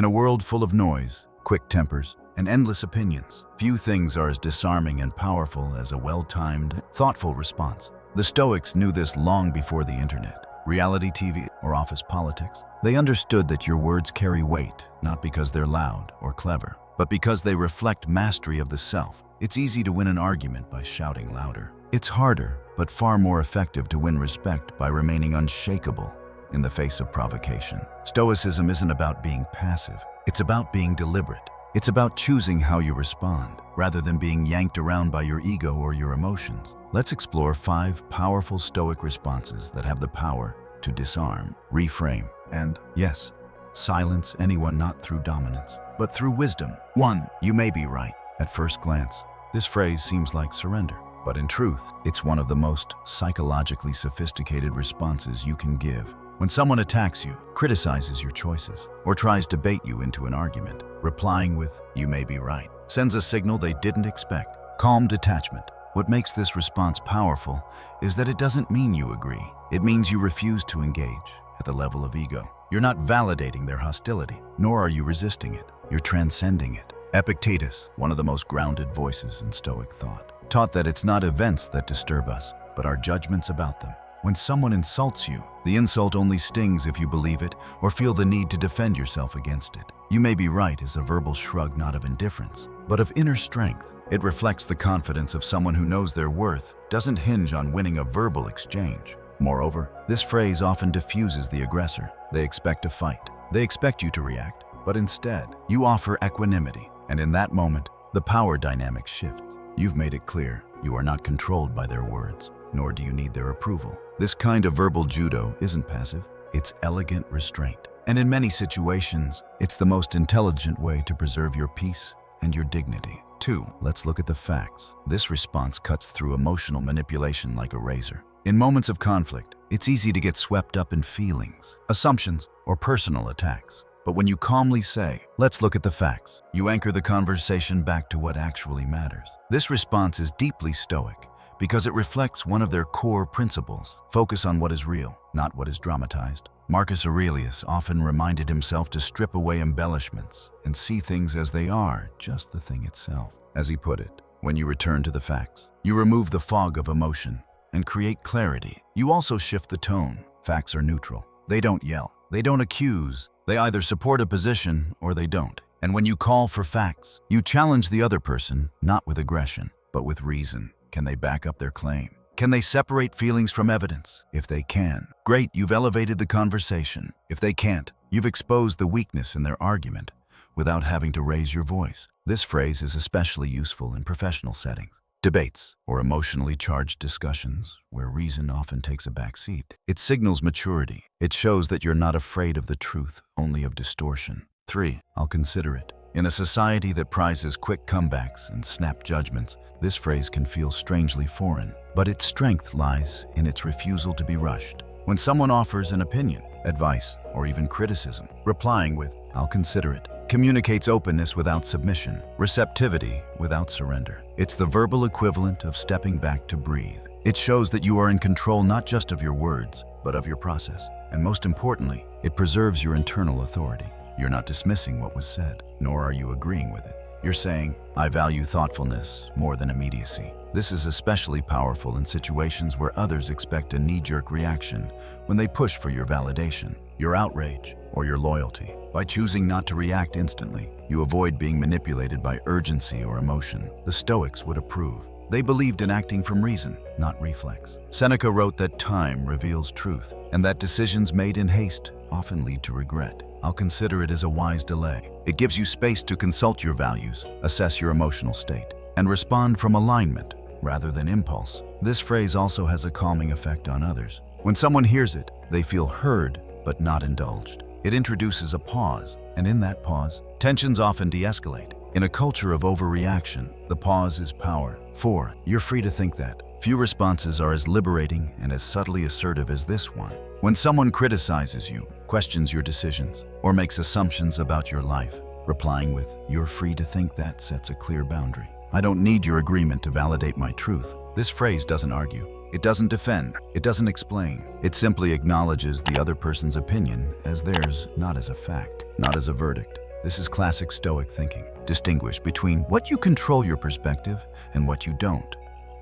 In a world full of noise, quick tempers, and endless opinions, few things are as disarming and powerful as a well-timed, thoughtful response. The Stoics knew this long before the internet, reality TV, or office politics. They understood that your words carry weight, not because they're loud or clever, but because they reflect mastery of the self. It's easy to win an argument by shouting louder. It's harder, but far more effective to win respect by remaining unshakable in the face of provocation. Stoicism isn't about being passive. It's about being deliberate. It's about choosing how you respond, rather than being yanked around by your ego or your emotions. Let's explore 5 powerful Stoic responses that have the power to disarm, reframe, and, yes, silence anyone not through dominance, but through wisdom. 1. You may be right. At first glance, this phrase seems like surrender. But in truth, it's one of the most psychologically sophisticated responses you can give. When someone attacks you, criticizes your choices, or tries to bait you into an argument, replying with, "You may be right," sends a signal they didn't expect. Calm detachment. What makes this response powerful is that it doesn't mean you agree. It means you refuse to engage at the level of ego. You're not validating their hostility, nor are you resisting it. You're transcending it. Epictetus, one of the most grounded voices in Stoic thought, taught that it's not events that disturb us, but our judgments about them. When someone insults you, the insult only stings if you believe it or feel the need to defend yourself against it. You may be right is a verbal shrug not of indifference, but of inner strength. It reflects the confidence of someone who knows their worth doesn't hinge on winning a verbal exchange. Moreover, this phrase often diffuses the aggressor. They expect a fight. They expect you to react, but instead, you offer equanimity. And in that moment, the power dynamic shifts. You've made it clear you are not controlled by their words, nor do you need their approval. This kind of verbal judo isn't passive, it's elegant restraint. And in many situations, it's the most intelligent way to preserve your peace and your dignity. 2. Let's look at the facts. This response cuts through emotional manipulation like a razor. In moments of conflict, it's easy to get swept up in feelings, assumptions, or personal attacks. But when you calmly say, "Let's look at the facts," you anchor the conversation back to what actually matters. This response is deeply Stoic because it reflects one of their core principles: focus on what is real, not what is dramatized. Marcus Aurelius often reminded himself to strip away embellishments and see things as they are, just the thing itself. As he put it, when you return to the facts, you remove the fog of emotion and create clarity. You also shift the tone. Facts are neutral. They don't yell. They don't accuse. They either support a position or they don't. And when you call for facts, you challenge the other person, not with aggression, but with reason. Can they back up their claim? Can they separate feelings from evidence? If they can, great, you've elevated the conversation. If they can't, you've exposed the weakness in their argument without having to raise your voice. This phrase is especially useful in professional settings, debates, or emotionally charged discussions where reason often takes a back seat. It signals maturity. It shows that you're not afraid of the truth, only of distortion. 3. I'll consider it. In a society that prizes quick comebacks and snap judgments, this phrase can feel strangely foreign, but its strength lies in its refusal to be rushed. When someone offers an opinion, advice, or even criticism, replying with, "I'll consider it," communicates openness without submission, receptivity without surrender. It's the verbal equivalent of stepping back to breathe. It shows that you are in control not just of your words, but of your process. And most importantly, it preserves your internal authority. You're not dismissing what was said, nor are you agreeing with it. You're saying, "I value thoughtfulness more than immediacy." This is especially powerful in situations where others expect a knee-jerk reaction when they push for your validation, your outrage, or your loyalty. By choosing not to react instantly, you avoid being manipulated by urgency or emotion. The Stoics would approve. They believed in acting from reason, not reflex. Seneca wrote that time reveals truth, and that decisions made in haste often lead to regret. I'll consider it as a wise delay. It gives you space to consult your values, assess your emotional state, and respond from alignment rather than impulse. This phrase also has a calming effect on others. When someone hears it, they feel heard but not indulged. It introduces a pause, and in that pause, tensions often de-escalate. In a culture of overreaction, the pause is power. 4. You're free to think that. Few responses are as liberating and as subtly assertive as this one. When someone criticizes you, questions your decisions, or makes assumptions about your life, replying with, "You're free to think that," sets a clear boundary. I don't need your agreement to validate my truth. This phrase doesn't argue. It doesn't defend. It doesn't explain. It simply acknowledges the other person's opinion as theirs, not as a fact, not as a verdict. This is classic Stoic thinking. Distinguish between what you control your perspective and what you don't.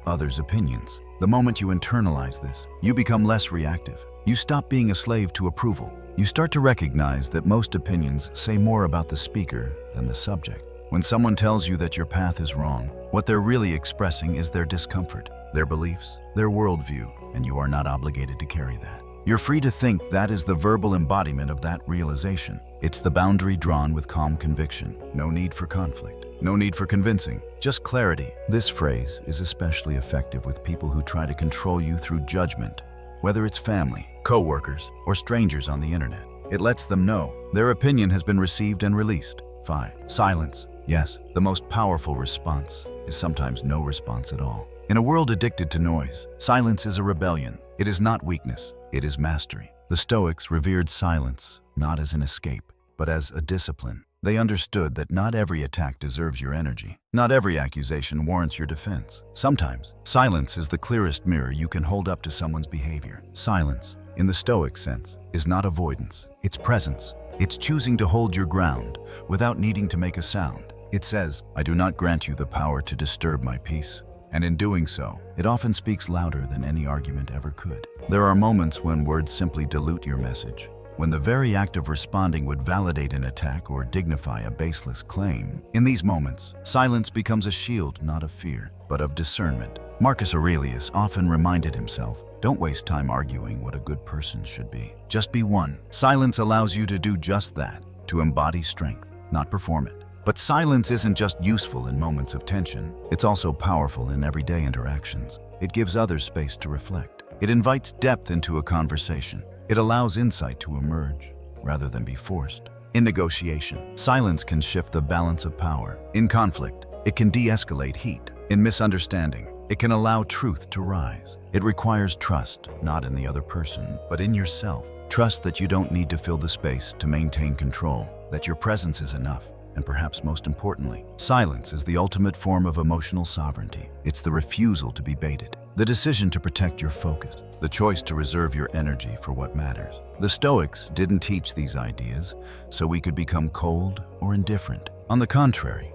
Others' opinions. The moment you internalize this, you become less reactive. You stop being a slave to approval. You start to recognize that most opinions say more about the speaker than the subject. When someone tells you that your path is wrong, what they're really expressing is their discomfort, their beliefs, their worldview, and you are not obligated to carry that. You're free to think that is the verbal embodiment of that realization. It's the boundary drawn with calm conviction. No need for conflict. No need for convincing. Just clarity. This phrase is especially effective with people who try to control you through judgment, whether it's family, co-workers, or strangers on the internet. It lets them know their opinion has been received and released. 5. Silence. Yes, the most powerful response is sometimes no response at all. In a world addicted to noise, silence is a rebellion. It is not weakness, it is mastery. The Stoics revered silence, not as an escape, but as a discipline. They understood that not every attack deserves your energy. Not every accusation warrants your defense. Sometimes, silence is the clearest mirror you can hold up to someone's behavior. Silence, in the Stoic sense, is not avoidance. It's presence. It's choosing to hold your ground without needing to make a sound. It says, I do not grant you the power to disturb my peace. And in doing so, it often speaks louder than any argument ever could. There are moments when words simply dilute your message, when the very act of responding would validate an attack or dignify a baseless claim. In these moments, silence becomes a shield not of fear, but of discernment. Marcus Aurelius often reminded himself, don't waste time arguing what a good person should be. Just be one. Silence allows you to do just that, to embody strength, not perform it. But silence isn't just useful in moments of tension, it's also powerful in everyday interactions. It gives others space to reflect. It invites depth into a conversation. It allows insight to emerge, rather than be forced. In negotiation, silence can shift the balance of power. In conflict, it can de-escalate heat. In misunderstanding, it can allow truth to rise. It requires trust, not in the other person, but in yourself. Trust that you don't need to fill the space to maintain control, that your presence is enough. And perhaps most importantly, silence is the ultimate form of emotional sovereignty. It's the refusal to be baited, the decision to protect your focus, the choice to reserve your energy for what matters. The Stoics didn't teach these ideas so we could become cold or indifferent. On the contrary,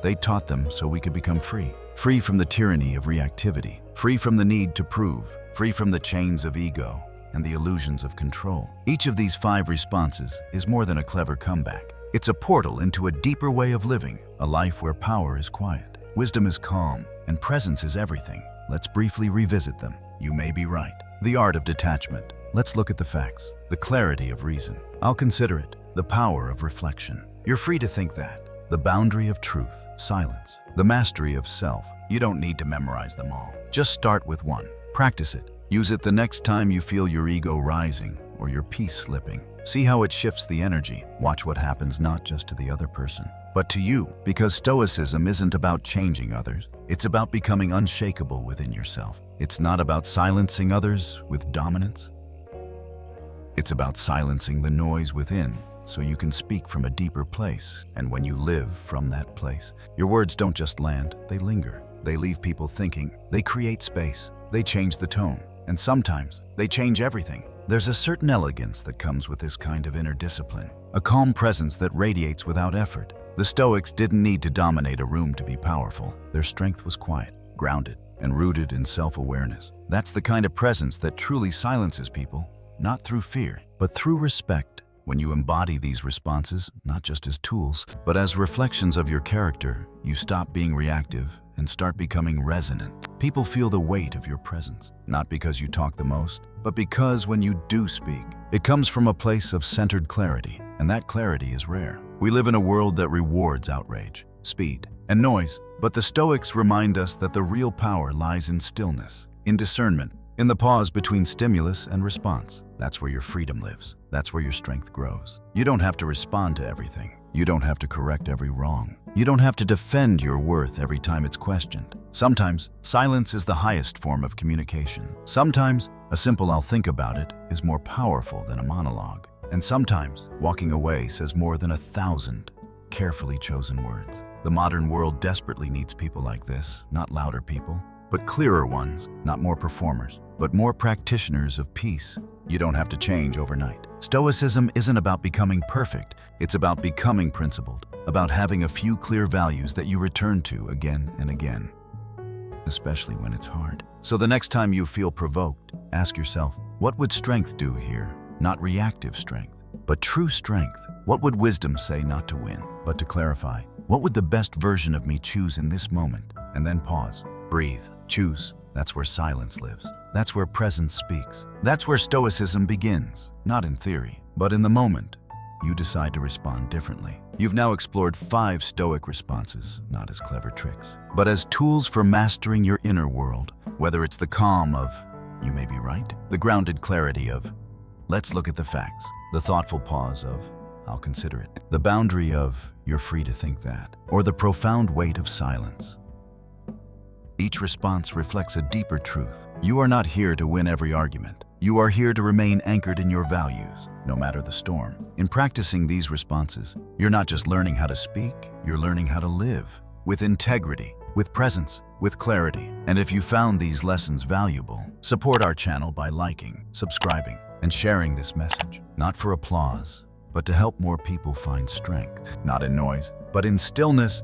they taught them so we could become free. Free from the tyranny of reactivity, free from the need to prove, free from the chains of ego and the illusions of control. Each of these 5 responses is more than a clever comeback. It's a portal into a deeper way of living, a life where power is quiet, wisdom is calm, and presence is everything. Let's briefly revisit them. You may be right. The art of detachment. Let's look at the facts. The clarity of reason. I'll consider it. The power of reflection. You're free to think that. The boundary of truth. Silence. The mastery of self. You don't need to memorize them all. Just start with one. Practice it. Use it the next time you feel your ego rising or your peace slipping. See how it shifts the energy. Watch what happens not just to the other person, but to you. Because Stoicism isn't about changing others. It's about becoming unshakable within yourself. It's not about silencing others with dominance. It's about silencing the noise within so you can speak from a deeper place. And when you live from that place, your words don't just land, they linger. They leave people thinking. They create space. They change the tone. And sometimes they change everything. There's a certain elegance that comes with this kind of inner discipline, a calm presence that radiates without effort. The Stoics didn't need to dominate a room to be powerful. Their strength was quiet, grounded, and rooted in self-awareness. That's the kind of presence that truly silences people, not through fear, but through respect. When you embody these responses, not just as tools, but as reflections of your character, you stop being reactive and start becoming resonant. People feel the weight of your presence, not because you talk the most, but because when you do speak, it comes from a place of centered clarity, and that clarity is rare. We live in a world that rewards outrage, speed, and noise, but the Stoics remind us that the real power lies in stillness, in discernment, in the pause between stimulus and response. That's where your freedom lives. That's where your strength grows. You don't have to respond to everything. You don't have to correct every wrong. You don't have to defend your worth every time it's questioned. Sometimes, silence is the highest form of communication. Sometimes, a simple "I'll think about it" is more powerful than a monologue. And sometimes, walking away says more than 1,000 carefully chosen words. The modern world desperately needs people like this, not louder people, but clearer ones, not more performers. but more practitioners of peace. You don't have to change overnight. Stoicism isn't about becoming perfect. It's about becoming principled, about having a few clear values that you return to again and again, especially when it's hard. So the next time you feel provoked, ask yourself, what would strength do here? Not reactive strength, but true strength. What would wisdom say not to win, but to clarify? What would the best version of me choose in this moment? And then pause, breathe, choose. That's where silence lives. That's where presence speaks. That's where Stoicism begins, not in theory, but in the moment. You decide to respond differently. You've now explored 5 Stoic responses, not as clever tricks, but as tools for mastering your inner world. Whether it's the calm of, you may be right, the grounded clarity of, let's look at the facts, the thoughtful pause of, I'll consider it, the boundary of, you're free to think that, or the profound weight of silence. Each response reflects a deeper truth. You are not here to win every argument. You are here to remain anchored in your values, no matter the storm. In practicing these responses, you're not just learning how to speak, you're learning how to live with integrity, with presence, with clarity. And if you found these lessons valuable, support our channel by liking, subscribing, and sharing this message. Not for applause, but to help more people find strength, not in noise, but in stillness.